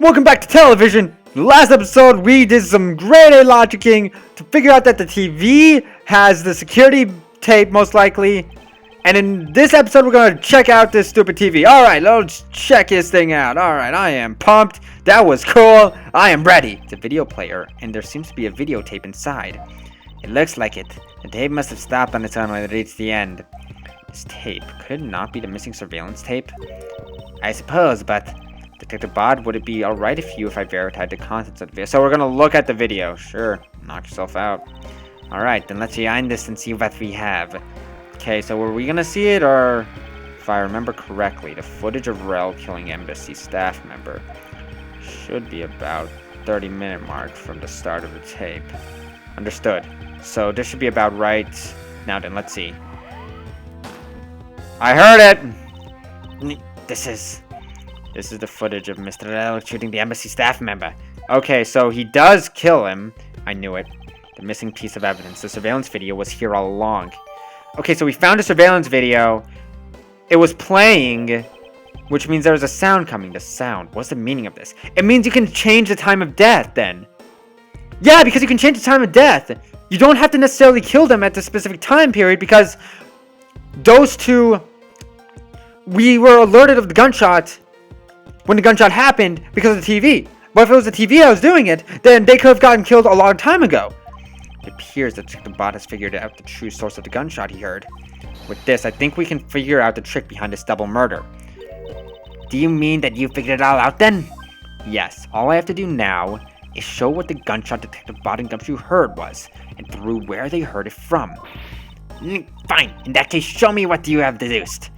Welcome back to television. In the last episode, we did some grade A logicking to figure out that the TV has the security tape, most likely. And in this episode, we're going to check out this stupid TV. Alright, let's check this thing out. Alright, I am pumped. That was cool. I am ready. It's a video player, and there seems to be a videotape inside. It looks like it. The tape must have stopped on its own when it reached the end. This tape, could it not be the missing surveillance tape? I suppose, but Detective Bod, would it be alright if I verified the contents of the video? So we're gonna look at the video. Sure, knock yourself out. Alright, then let's rewind this and see what we have. Okay, so were we gonna see it, or if I remember correctly, the footage of Rel killing embassy staff member should be about 30-minute mark from the start of the tape. Understood. So this should be about right. Now then, let's see. I heard it! This is the footage of Mr. Rel shooting the embassy staff member. Okay, so he does kill him. I knew it. The missing piece of evidence. The surveillance video was here all along. Okay, so we found a surveillance video. It was playing, which means there was a sound coming. The sound. What's the meaning of this? It means you can change the time of death, then. Yeah, because you can change the time of death. You don't have to necessarily kill them at the specific time period, because those two, we were alerted of the gunshot when the gunshot happened because of the TV. But if it was the TV that was doing it, then they could have gotten killed a long time ago. It appears that the bot has figured out the true source of the gunshot he heard. With this, I think we can figure out the trick behind this double murder. Do you mean that you figured it all out then? Yes, all I have to do now is show what the gunshot Detective Bot and Gumshoe heard was, and through where they heard it from. Fine, in that case, show me what you have deduced.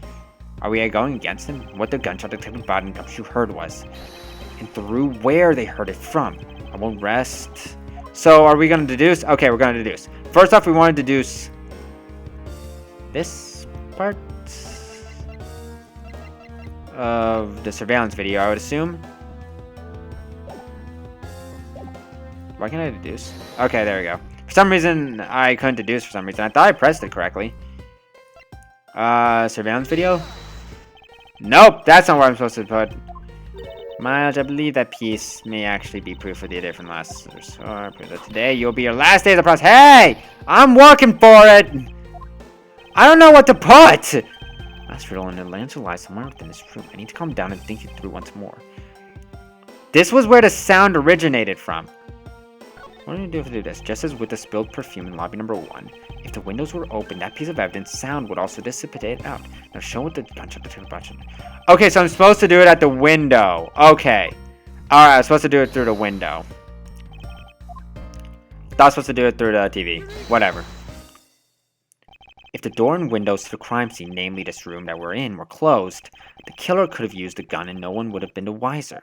Are we going against him? What the gunshot Detective Bot and Gumshoe heard was, and through where they heard it from. I won't rest. So, are we going to deduce? Okay, we're going to deduce. First off, we want to deduce this part of the surveillance video, I would assume. Why can't I deduce? Okay, there we go. For some reason, I couldn't deduce for some reason. I thought I pressed it correctly. Surveillance video? Nope, that's not where I'm supposed to put. Miles, I believe that piece may actually be proof of the different last resort. Prove that today you'll be your last day of the process. Hey! I'm working for it! I don't know what to put! That's real, and the answer lies somewhere within this room. I need to calm down and think it through once more. This was where the sound originated from. What do you do if I do this? Just as with the spilled perfume in lobby number 1, if the windows were open, that piece of evidence sound would also dissipate out. Now show what the gunshot detective button. Okay, so I'm supposed to do it at the window. Okay. Alright, I'm supposed to do it through the window. Thought I was supposed to do it through the TV. Whatever. If the door and windows to the crime scene, namely this room that we're in, were closed, the killer could have used a gun and no one would have been the wiser.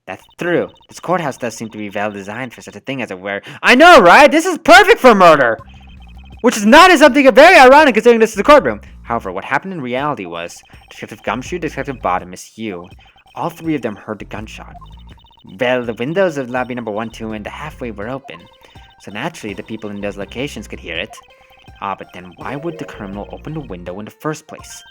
That's true. This courthouse does seem to be well designed for such a thing as it were. I know, right? This is perfect for murder! Which is not something very ironic considering this is a courtroom. However, what happened in reality was Detective Gumshoe, Detective Bot, and Miss Yu, all three of them heard the gunshot. Well, the windows of lobby number 1, 2, and the halfway were open. So naturally, the people in those locations could hear it. But then why would the criminal open the window in the first place?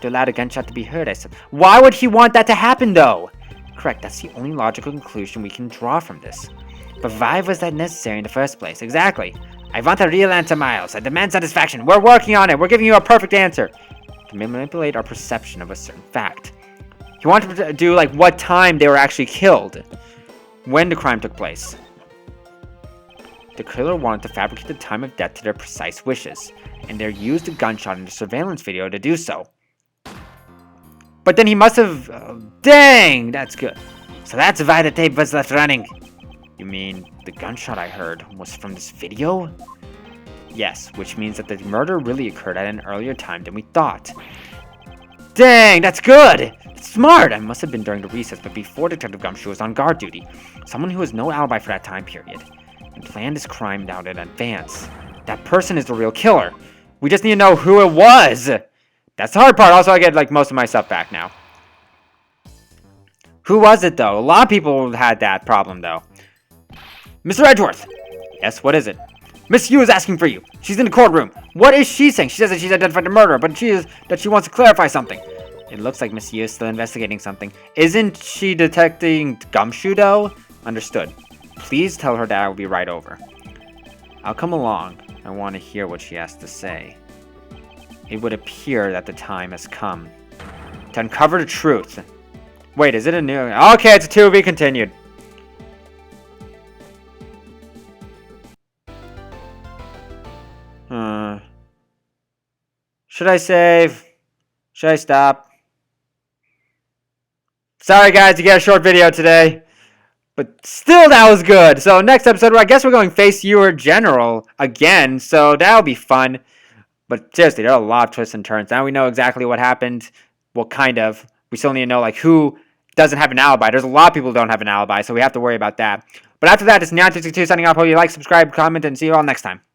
To allow the gunshot to be heard, I said. Why would he want that to happen, though? Correct, that's the only logical conclusion we can draw from this. But why was that necessary in the first place? Exactly. I want a real answer, Miles. I demand satisfaction. We're working on it. We're giving you a perfect answer. To manipulate our perception of a certain fact. He wanted to do, like, what time they were actually killed. When the crime took place. The killer wanted to fabricate the time of death to their precise wishes. And they used the gunshot in the surveillance video to do so. But then he must have... dang! That's good. So that's why the tape was left running. You mean the gunshot I heard was from this video? Yes, which means that the murder really occurred at an earlier time than we thought. Dang, that's good! That's smart! I must have been during the recess, but before Detective Gumshoe was on guard duty. Someone who has no alibi for that time period. And planned this crime out in advance. That person is the real killer. We just need to know who it was! That's the hard part. Also, I get, like, most of my stuff back now. Who was it, though? A lot of people had that problem, though. Mr. Edgeworth! Yes, what is it? Miss Yu is asking for you. She's in the courtroom. What is she saying? She says that she's identified the murderer, but she wants to clarify something. It looks like Miss Yu is still investigating something. Isn't she detecting Gumshoe, though? Understood. Please tell her that I will be right over. I'll come along. I want to hear what she has to say. It would appear that the time has come to uncover the truth. Wait, is it a new... Okay, it's a to be continued. Should I save? Should I stop? Sorry, guys, you get a short video today. But still, that was good. So next episode, I guess we're going face Ewer General again. So that'll be fun. But seriously, there are a lot of twists and turns. Now we know exactly what happened. Well, kind of. We still need to know like who doesn't have an alibi. There's a lot of people who don't have an alibi, so we have to worry about that. But after that, it's Neon362 signing off. Hope you like, subscribe, comment, and see you all next time.